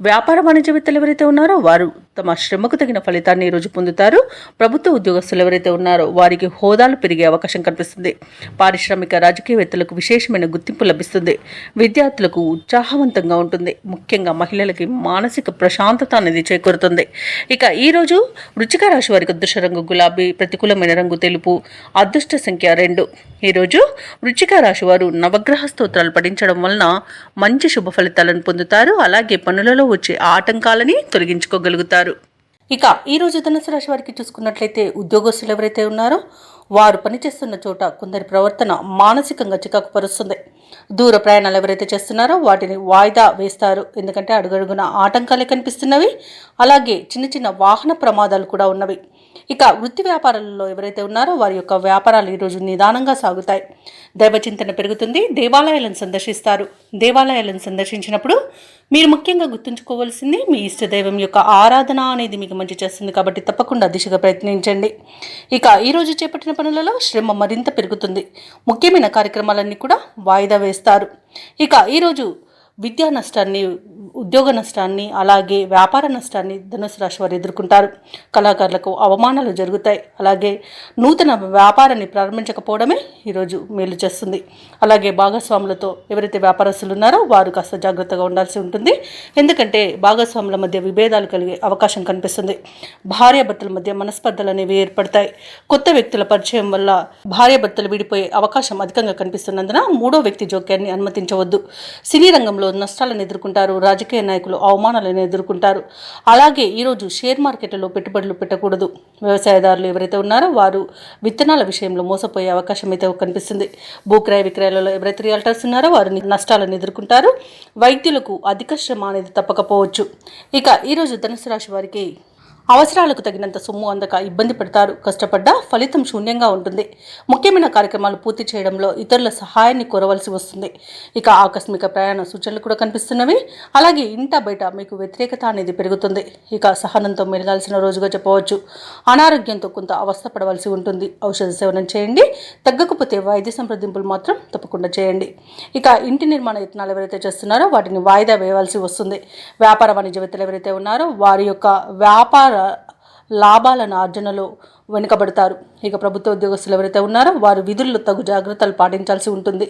వ్యాపార వాణిజ్యవేత్తలు ఎవరైతే ఉన్నారో వారు తమ శ్రమకు తగిన ఫలితాన్ని ఈరోజు పొందుతారు. ప్రభుత్వ ఉద్యోగస్తులు ఎవరైతే ఉన్నారో వారికి హోదాలు పెరిగే అవకాశం కనిపిస్తుంది. పారిశ్రామిక రాజకీయవేత్తలకు విశేషమైన గుర్తింపు లభిస్తుంది. విద్యార్థులకు ఉత్సాహవంతంగా ఉంటుంది. ముఖ్యంగా మహిళలకి మానసిక ప్రశాంతత అనేది చేకూరుతుంది. ఇక ఈరోజు వృశ్చిక రాశి వారికి అదృష్ట రంగు గులాబీ, ప్రతికూలమైన రంగు తెలుపు, అదృష్ట సంఖ్య 2. ఈరోజు వృశ్చిక రాశి వారు నవగ్రహ స్తోత్రాలు పఠించడం వలన మంచి శుభ ఫలితాలను పొందుతారు. అలాగే పనులలో వచ్చే ఆటంకాలని తొలగించుకోగలుగుతారు. ఇక ఈరోజు ధనుసు రాశి వారికి చూసుకున్నట్లయితే ఉద్యోగస్తులు ఎవరైతే ఉన్నారో వారు పనిచేస్తున్న చోట కొందరి ప్రవర్తన మానసికంగా చికాకు పరుస్తుంది. దూర ప్రయాణాలు ఎవరైతే చేస్తున్నారో వాటిని వాయిదా వేస్తారు. ఎందుకంటే అడుగడుగున ఆటంకాలే కనిపిస్తున్నవి. అలాగే చిన్న చిన్న వాహన ప్రమాదాలు కూడా ఉన్నవి. ఇక వృత్తి వ్యాపారాలలో ఎవరైతే ఉన్నారో వారి యొక్క వ్యాపారాలు ఈరోజు నిదానంగా సాగుతాయి. దైవచింతన పెరుగుతుంది. దేవాలయాలను సందర్శిస్తారు. దేవాలయాలను సందర్శించినప్పుడు మీరు ముఖ్యంగా గుర్తుంచుకోవాల్సింది మీ ఇష్ట దైవం యొక్క ఆరాధన అనేది మీకు మంచి చేస్తుంది. కాబట్టి తప్పకుండా దిశగా ప్రయత్నించండి. ఇక ఈరోజు చేపట్టిన పనులలో శ్రమ మరింత పెరుగుతుంది. ముఖ్యమైన కార్యక్రమాలన్నీ కూడా వాయిదా వేస్తారు. ఇక ఈరోజు విద్యా నష్టాన్ని, ఉద్యోగ నష్టాన్ని, అలాగే వ్యాపార నష్టాన్ని ధనుసు రాశి వారు ఎదుర్కొంటారు. కళాకారులకు అవమానాలు జరుగుతాయి. అలాగే నూతన వ్యాపారాన్ని ప్రారంభించకపోవడమే ఈరోజు మేలు చేస్తుంది. అలాగే భాగస్వాములతో ఎవరైతే వ్యాపారస్తులు ఉన్నారో వారు కాస్త జాగ్రత్తగా ఉండాల్సి ఉంటుంది. ఎందుకంటే భాగస్వాముల మధ్య విభేదాలు కలిగే అవకాశం కనిపిస్తుంది. భార్యాభర్తల మధ్య మనస్పర్ధలు అనేవి ఏర్పడతాయి. కొత్త వ్యక్తుల పరిచయం వల్ల భార్యాభర్తలు విడిపోయే అవకాశం అధికంగా కనిపిస్తున్నందున మూడో వ్యక్తి జోక్యాన్ని అనుమతించవద్దు. సినీ రంగంలో నష్టాలను ఎదుర్కొంటారు. రాజకీయ నాయకులు అవమానాలను ఎదుర్కొంటారు. అలాగే ఈరోజు షేర్ మార్కెట్లలో పెట్టుబడులు పెట్టకూడదు. వ్యవసాయదారులు ఎవరైతే ఉన్నారో వారు విత్తనాల విషయంలో మోసపోయే అవకాశం అయితే కనిపిస్తుంది. భూక్రయ విక్రయాలలో ఎవరైతే రియల్టర్స్ ఉన్నారో వారు నష్టాలను ఎదుర్కొంటారు. వైద్యులకు అధిక శ్రమ అనేది తప్పకపోవచ్చు. ఇక ఈరోజు ధనుసు రాశి వారికి అవసరాలకు తగినంత సొమ్ము అందక ఇబ్బంది పడతారు. కష్టపడ్డా ఫలితం శూన్యంగా ఉంటుంది. ముఖ్యమైన కార్యక్రమాలు పూర్తి చేయడంలో ఇతరుల సహాయాన్ని కోరవలసి వస్తుంది. ఇక ఆకస్మిక ప్రయాణ సూచనలు కూడా కనిపిస్తున్నవి. అలాగే ఇంట బయట మీకు వ్యతిరేకత అనేది పెరుగుతుంది. ఇక సహనంతో మెలగాల్సిన రోజుగా చెప్పవచ్చు. అనారోగ్యంతో కొంత అవస్థపడవలసి ఉంటుంది. ఔషధ సేవనం చేయండి. తగ్గకపోతే వైద్య సంప్రదింపులు మాత్రం తప్పకుండా చేయండి. ఇక ఇంటి నిర్మాణ యత్నాలు ఎవరైతే చేస్తున్నారో వాటిని వాయిదా వేయవలసి వస్తుంది. వ్యాపార వాణిజ్యవేత్తలు ఎవరైతే ఉన్నారో వారి యొక్క వ్యాపార లాభాలను ఆర్జనలో వెనుకబడతారు. ఇక ప్రభుత్వ ఉద్యోగస్తులు ఎవరైతే ఉన్నారో వారు విధుల్లో తగు జాగ్రత్తలు పాటించాల్సి ఉంటుంది.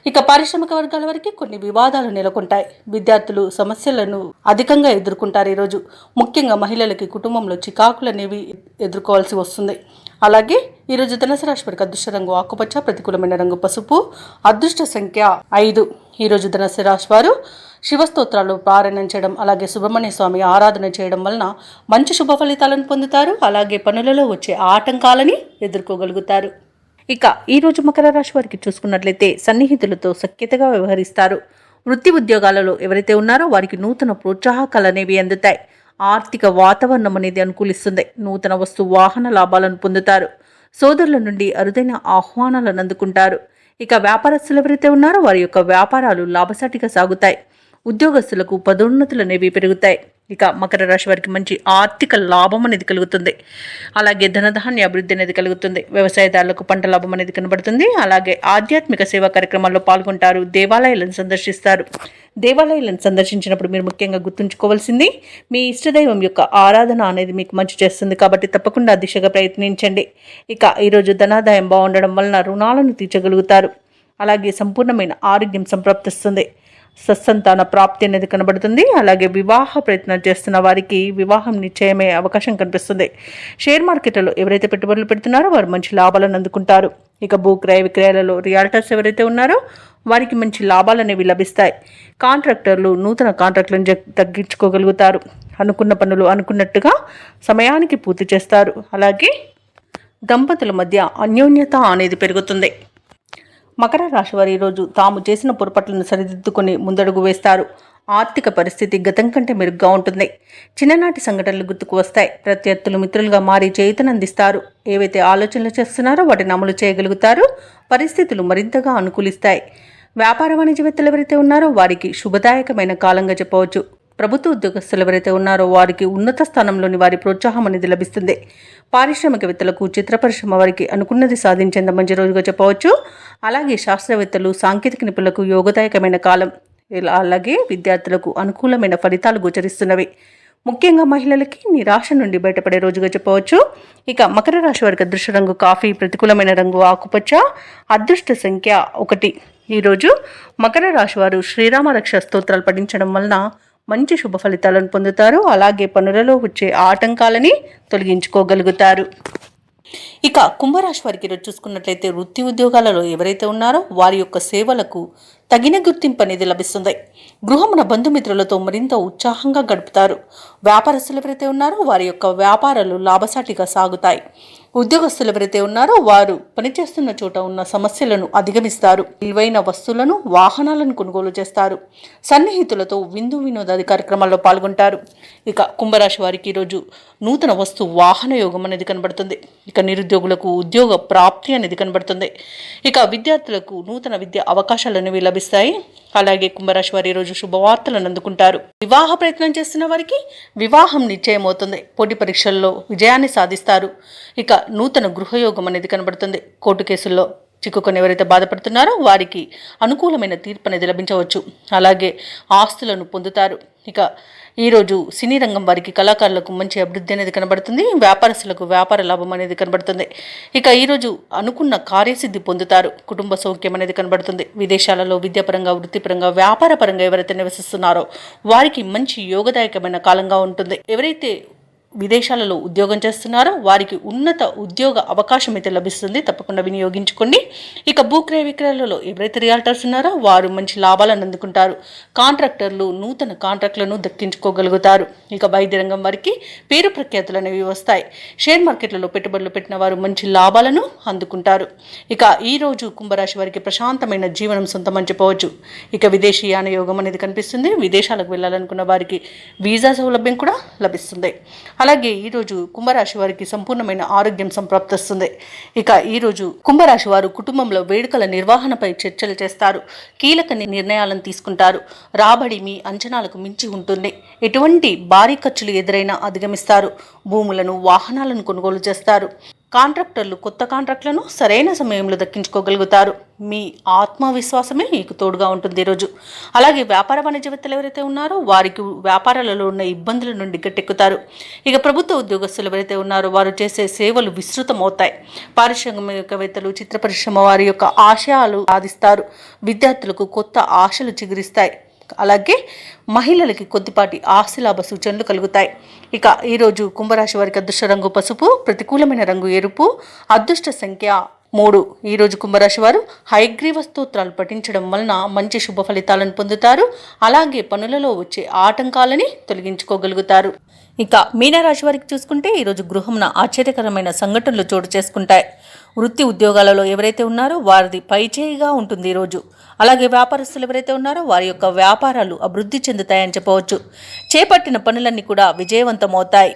ఇక పారిశ్రామిక వర్గాల వరకు కొన్ని వివాదాలు నెలకొంటాయి. విద్యార్థులు సమస్యలను అధికంగా ఎదుర్కొంటారు. ఈరోజు ముఖ్యంగా మహిళలకి కుటుంబంలో చికాకులు అనేవి ఎదుర్కోవాల్సి వస్తుంది. అలాగే ఈరోజు ధనుసు రాశి వారికి అదృష్ట రంగు ఆకుపచ్చ, ప్రతికూలమైన రంగు పసుపు, అదృష్ట సంఖ్య 5. ఈరోజు ధనుసు రాశి వారు శివస్తోత్రాలు పారాయణం చేయడం, అలాగే సుబ్రహ్మణ్య స్వామి ఆరాధన చేయడం వలన మంచి శుభ ఫలితాలను పొందుతారు. అలాగే పనులలో వచ్చే ఆటంకాలని ఎదుర్కోగలుగుతారు. ఇక ఈరోజు మకర రాశి వారికి చూసుకున్నట్లయితే సన్నిహితులతో సఖ్యతగా వ్యవహరిస్తారు. వృత్తి ఉద్యోగాలలో ఎవరైతే ఉన్నారో వారికి నూతన ప్రోత్సాహకాలు అనేవి అందుతాయి. ఆర్థిక వాతావరణం అనేది అనుకూలిస్తుంది. నూతన వస్తు వాహన లాభాలను పొందుతారు. సోదరుల నుండి అరుదైన ఆహ్వానాలను అందుకుంటారు. ఇక వ్యాపారస్తులు ఎవరైతే ఉన్నారో వారి యొక్క వ్యాపారాలు లాభసాటిగా సాగుతాయి. ఉద్యోగస్తులకు పదోన్నతులు అనేవి పెరుగుతాయి. ఇక మకర రాశి వారికి మంచి ఆర్థిక లాభం అనేది కలుగుతుంది. అలాగే ధనధాన్య అభివృద్ధి అనేది కలుగుతుంది. వ్యవసాయదారులకు పంట లాభం అనేది కనబడుతుంది. అలాగే ఆధ్యాత్మిక సేవా కార్యక్రమాల్లో పాల్గొంటారు. దేవాలయాలను సందర్శిస్తారు. దేవాలయాలను సందర్శించినప్పుడు మీరు ముఖ్యంగా గుర్తుంచుకోవాల్సింది మీ ఇష్టదైవం యొక్క ఆరాధన అనేది మీకు మంచి చేస్తుంది. కాబట్టి తప్పకుండా దిశగా ప్రయత్నించండి. ఇక ఈరోజు ధనాదాయం బాగుండడం వలన రుణాలను తీర్చగలుగుతారు. అలాగే సంపూర్ణమైన ఆరోగ్యం సంప్రాప్తిస్తుంది. సత్సంతాన ప్రాప్తి అనేది కనబడుతుంది. అలాగే వివాహ ప్రయత్నం చేస్తున్న వారికి వివాహం నిశ్చయమే అవకాశం కనిపిస్తుంది. షేర్ మార్కెట్లలో ఎవరైతే పెట్టుబడులు పెడుతున్నారో వారు మంచి లాభాలను అందుకుంటారు. ఇక భూ క్రయ విక్రయాలలో రియాల్టర్స్ ఎవరైతే ఉన్నారో వారికి మంచి లాభాలు అనేవి లభిస్తాయి. కాంట్రాక్టర్లు నూతన కాంట్రాక్టులను తగ్గించుకోగలుగుతారు. అనుకున్న పనులు అనుకున్నట్టుగా సమయానికి పూర్తి చేస్తారు. అలాగే దంపతుల మధ్య అన్యోన్యత అనేది పెరుగుతుంది. మకర రాశి వారు ఈరోజు తాము చేసిన పొరపాట్లను సరిదిద్దుకొని ముందడుగు వేస్తారు. ఆర్థిక పరిస్థితి గతం కంటే మెరుగ్గా ఉంటుంది. చిన్ననాటి సంఘటనలు గుర్తుకు వస్తాయి. ప్రత్యర్థులు మిత్రులుగా మారి చేయుతనందిస్తారు. ఏవైతే ఆలోచనలు చేస్తున్నారో వాటిని అమలు చేయగలుగుతారు. పరిస్థితులు మరింతగా అనుకూలిస్తాయి. వ్యాపార వాణిజ్యవేత్తలు ఎవరైతే ఉన్నారో వారికి శుభదాయకమైన కాలంగా చెప్పవచ్చు. ప్రభుత్వ ఉద్యోగస్తులు ఎవరైతే ఉన్నారో వారికి ఉన్నత స్థానంలోని వారి ప్రోత్సాహం అనేది లభిస్తుంది. పారిశ్రామికవేత్తలకు చిత్ర పరిశ్రమ వారికి అనుకున్నది సాధించేంత మంచి రోజుగా చెప్పవచ్చు. అలాగే శాస్త్రవేత్తలు సాంకేతిక నిపుణులకు యోగదాయకమైన కాలం. అలాగే విద్యార్థులకు అనుకూలమైన ఫలితాలు గోచరిస్తున్నవి. ముఖ్యంగా మహిళలకి నిరాశ నుండి బయటపడే రోజుగా చెప్పవచ్చు. ఇక మకర రాశి వారికి అదృష్ట రంగు కాఫీ, ప్రతికూలమైన రంగు ఆకుపచ్చ, అదృష్ట సంఖ్య 1. ఈరోజు మకర రాశి వారు శ్రీరామ రక్ష స్తోత్రాలు పఠించడం వలన మంచి శుభ ఫలితాలను పొందుతారు. అలాగే పనులలో వచ్చే ఆటంకాలని తొలగించుకోగలుగుతారు. ఇక కుంభరాశి వారికి ఈరోజు చూసుకున్నట్లయితే వృత్తి ఉద్యోగాలలో ఎవరైతే ఉన్నారో వారి యొక్క సేవలకు తగిన గుర్తింపు అనేది లభిస్తుంది. గృహమున బంధుమిత్రులతో మరింత ఉత్సాహంగా గడుపుతారు. వ్యాపారస్తులు ఎవరైతే ఉన్నారో వారి యొక్క వ్యాపారాలు లాభసాటిగా సాగుతాయి. ఉద్యోగస్తులు ఎవరైతే ఉన్నారో వారు పనిచేస్తున్న చోట ఉన్న సమస్యలను అధిగమిస్తారు. విలువైన వస్తువులను, వాహనాలను కొనుగోలు చేస్తారు. సన్నిహితులతో విందు వినోదాది కార్యక్రమాల్లో పాల్గొంటారు. ఇక కుంభరాశి వారికి ఈరోజు నూతన వస్తు వాహన యోగం అనేది కనబడుతుంది. ఇక నిరుద్యోగులకు ఉద్యోగ ప్రాప్తి అనేది కనబడుతుంది. ఇక విద్యార్థులకు నూతన విద్య అవకాశాలు అనేవి లభిస్తాయి. అలాగే కుంభరాశి వారి ఈరోజు శుభవార్తలను అందుకుంటారు. వివాహ ప్రయత్నం చేస్తున్న వారికి వివాహం నిశ్చయమవుతుంది. పోటీ పరీక్షల్లో విజయాన్ని సాధిస్తారు. ఇక నూతన గృహయోగం అనేది కనబడుతుంది. కోర్టు కేసుల్లో చిక్కుకొని ఎవరైతే బాధపడుతున్నారో వారికి అనుకూలమైన తీర్పు అనేది లభించవచ్చు. అలాగే ఆస్తులను పొందుతారు. ఇక ఈరోజు సినీ రంగం వారికి కళాకారులకు మంచి అభివృద్ధి అనేది కనబడుతుంది. వ్యాపారస్తులకు వ్యాపార లాభం అనేది కనబడుతుంది. ఇక ఈరోజు అనుకున్న కార్యసిద్ధి పొందుతారు. కుటుంబ సౌఖ్యం అనేది కనబడుతుంది. విదేశాలలో విద్యాపరంగా, వృత్తిపరంగా, వ్యాపార పరంగా ఎవరైతే నివసిస్తున్నారో వారికి మంచి యోగదాయకమైన కాలంగా ఉంటుంది. ఎవరైతే విదేశాలలో ఉద్యోగం చేస్తున్నారో వారికి ఉన్నత ఉద్యోగ అవకాశం అయితే లభిస్తుంది. తప్పకుండా వినియోగించుకోండి. ఇక భూక్రయ విక్రయాలలో ఎవరైతే రియాల్టర్స్ ఉన్నారో వారు మంచి లాభాలను అందుకుంటారు. కాంట్రాక్టర్లు నూతన కాంట్రాక్టులను దక్కించుకోగలుగుతారు. ఇక వైద్య రంగం వారికి పేరు ప్రఖ్యాతులు అనేవి వస్తాయి. షేర్ మార్కెట్లలో పెట్టుబడులు పెట్టిన వారు మంచి లాభాలను అందుకుంటారు. ఇక ఈరోజు కుంభరాశి వారికి ప్రశాంతమైన జీవనం సొంతమని చెప్పవచ్చు. ఇక విదేశీయాన యోగం అనేది కనిపిస్తుంది. విదేశాలకు వెళ్ళాలనుకున్న వారికి వీసా సౌలభ్యం కూడా లభిస్తుంది. అలాగే ఈరోజు కుంభరాశి వారికి సంపూర్ణమైన ఆరోగ్యం సంప్రాప్తిస్తుంది. ఇక ఈరోజు కుంభరాశి వారు కుటుంబంలో వేడుకల నిర్వహణపై చర్చలు చేస్తారు. కీలక నిర్ణయాలను తీసుకుంటారు. రాబడి మీ అంచనాలకు మించి ఉంటుంది. ఎటువంటి భారీ ఖర్చులు ఎదురైనా అధిగమిస్తారు. భూములను, వాహనాలను కొనుగోలు చేస్తారు. కాంట్రాక్టర్లు కొత్త కాంట్రాక్టులను సరైన సమయంలో దక్కించుకోగలుగుతారు. మీ ఆత్మవిశ్వాసమే మీకు తోడుగా ఉంటుంది ఈరోజు. అలాగే వ్యాపార వాణిజ్యవేత్తలు ఎవరైతే ఉన్నారో వారికి వ్యాపారాలలో ఉన్న ఇబ్బందుల నుండి గట్టెక్కుతారు. ఇక ప్రభుత్వ ఉద్యోగస్తులు ఎవరైతే ఉన్నారో వారు చేసే సేవలు విస్తృతమవుతాయి. పారిశ్రామికవేత్తలు, చిత్ర పరిశ్రమ వారి యొక్క ఆశయాలు సాధిస్తారు. విద్యార్థులకు కొత్త ఆశలు చిగురిస్తాయి. అలాగే మహిళలకి కొద్దిపాటి ఆస్తిలాభ సూచనలు కలుగుతాయి. ఇక ఈరోజు కుంభరాశి వారికి అదృష్ట రంగు పసుపు, ప్రతికూలమైన రంగు ఎరుపు, అదృష్ట సంఖ్య 3. ఈరోజు కుంభరాశి వారు హయగ్రీవ స్తోత్రాలు పఠించడం వలన మంచి శుభ ఫలితాలను పొందుతారు. అలాగే పనులలో వచ్చే ఆటంకాలని తొలగించుకోగలుగుతారు. ఇక మీనరాశి వారికి చూసుకుంటే ఈరోజు గృహంన ఆశ్చర్యకరమైన సంఘటనలు చోటు చేసుకుంటాయి. వృత్తి ఉద్యోగాలలో ఎవరైతే ఉన్నారో వారిది పైచేయిగా ఉంటుంది ఈరోజు. అలాగే వ్యాపారస్తులు ఎవరైతే ఉన్నారో వారి యొక్క వ్యాపారాలు అభివృద్ధి చెందుతాయని చెప్పవచ్చు. చేపట్టిన పనులన్నీ కూడా విజయవంతమవుతాయి.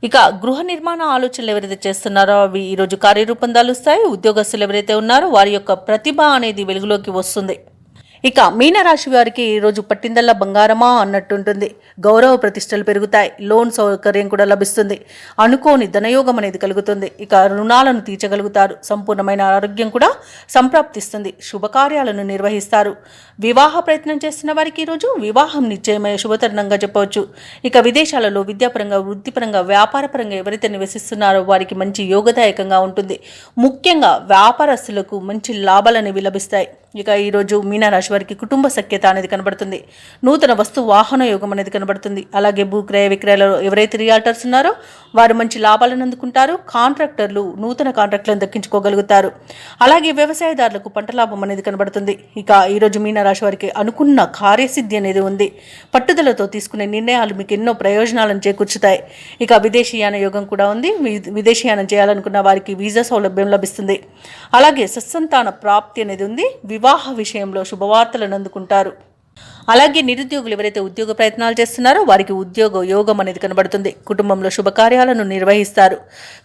ఇక గృహ నిర్మాణ ఆలోచనలు ఎవరైతే చేస్తున్నారో అవి ఈరోజు కార్యరూపం దాలుస్తాయి. ఉద్యోగస్తులు ఎవరైతే ఉన్నారో వారి యొక్క ప్రతిభ అనేది వెలుగులోకి వస్తుంది. ఇక మీనరాశి వారికి ఈరోజు పట్టిందల్లా బంగారమా అన్నట్టుంటుంది. గౌరవ ప్రతిష్టలు పెరుగుతాయి. లోన్ సౌకర్యం కూడా లభిస్తుంది. అనుకోని ధనయోగం అనేది కలుగుతుంది. ఇక రుణాలను తీర్చగలుగుతారు. సంపూర్ణమైన ఆరోగ్యం కూడా సంప్రాప్తిస్తుంది. శుభకార్యాలను నిర్వహిస్తారు. వివాహ ప్రయత్నం చేస్తున్న వారికి ఈరోజు వివాహం నిశ్చయమైన శుభతరుణంగా చెప్పవచ్చు. ఇక విదేశాలలో విద్యాపరంగా, వృత్తిపరంగా, వ్యాపారపరంగా ఎవరైతే నివసిస్తున్నారో వారికి మంచి యోగదాయకంగా ఉంటుంది. ముఖ్యంగా వ్యాపారస్తులకు మంచి లాభాలు అనేవి లభిస్తాయి. ఇక ఈరోజు మీనరాశి వారికి కుటుంబ సఖ్యత అనేది కనబడుతుంది. నూతన వస్తు వాహన యోగం అనేది కనబడుతుంది. అలాగే భూక్రయ విక్రయాలలో ఎవరైతే రియాల్టర్స్ ఉన్నారో వారు మంచి లాభాలను అందుకుంటారు. కాంట్రాక్టర్లు నూతన కాంట్రాక్టులను దక్కించుకోగలుగుతారు. అలాగే వ్యవసాయదారులకు పంట లాభం అనేది కనబడుతుంది. ఇక ఈరోజు మీనరాశి వారికి అనుకున్న కార్యసిద్ధి అనేది ఉంది. పట్టుదలతో తీసుకునే నిర్ణయాలు మీకు ఎన్నో ప్రయోజనాలను చేకూర్చుతాయి. ఇక విదేశీయాన యోగం కూడా ఉంది. విదేశీయానం చేయాలనుకున్న వారికి వీసా సౌలభ్యం లభిస్తుంది. అలాగే సత్సంతాన ప్రాప్తి అనేది ఉంది. వివాహ విషయంలో శుభవార్తలను అందుకుంటారు. అలాగే నిరుద్యోగులు ఎవరైతే ఉద్యోగ ప్రయత్నాలు చేస్తున్నారో వారికి ఉద్యోగ యోగం అనేది కనబడుతుంది. కుటుంబంలో శుభకార్యాలను నిర్వహిస్తారు.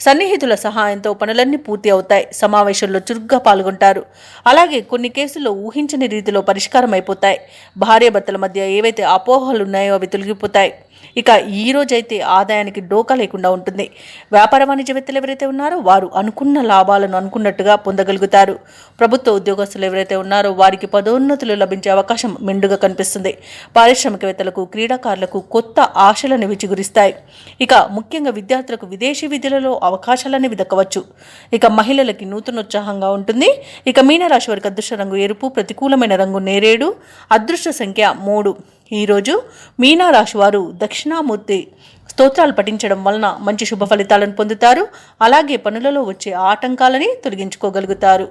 సన్నిహితుల సహాయంతో పనులన్నీ పూర్తి అవుతాయి. సమావేశంలో చురుగ్గా పాల్గొంటారు. అలాగే కొన్ని కేసుల్లో ఊహించని రీతిలో పరిష్కారం అయిపోతాయి. భార్యాభర్తల మధ్య ఏవైతే అపోహలు ఉన్నాయో అవి తొలగిపోతాయి. ఇక ఈ రోజైతే ఆదాయానికి డోకా లేకుండా ఉంటుంది. వ్యాపార వాణిజ్యవేత్తలు ఎవరైతే ఉన్నారో వారు అనుకున్న లాభాలను అనుకున్నట్టుగా పొందగలుగుతారు. ప్రభుత్వ ఉద్యోగస్తులు ఎవరైతే ఉన్నారో వారికి పదోన్నతులు లభించే అవకాశం మెండుగా కనిపిస్తుంది. పారిశ్రామికవేత్తలకు క్రీడాకారులకు కొత్త ఆశలను విచిగురిస్తాయి. ఇక ముఖ్యంగా విద్యార్థులకు విదేశీ విద్యలలో అవకాశాలనేవి దక్కవచ్చు. ఇక మహిళలకి నూతనోత్సాహంగా ఉంటుంది. ఇక మీనరాశి వారికి అదృష్ట రంగు ఎరుపు, ప్రతికూలమైన రంగు నేరేడు, అదృష్ట సంఖ్య 3. ఈరోజు మీనరాశి వారు దక్షిణామూర్తి స్తోత్రాలు పఠించడం వలన మంచి శుభ ఫలితాలను పొందుతారు. అలాగే పనులలో వచ్చే ఆటంకాలని తొలగించుకోగలుగుతారు.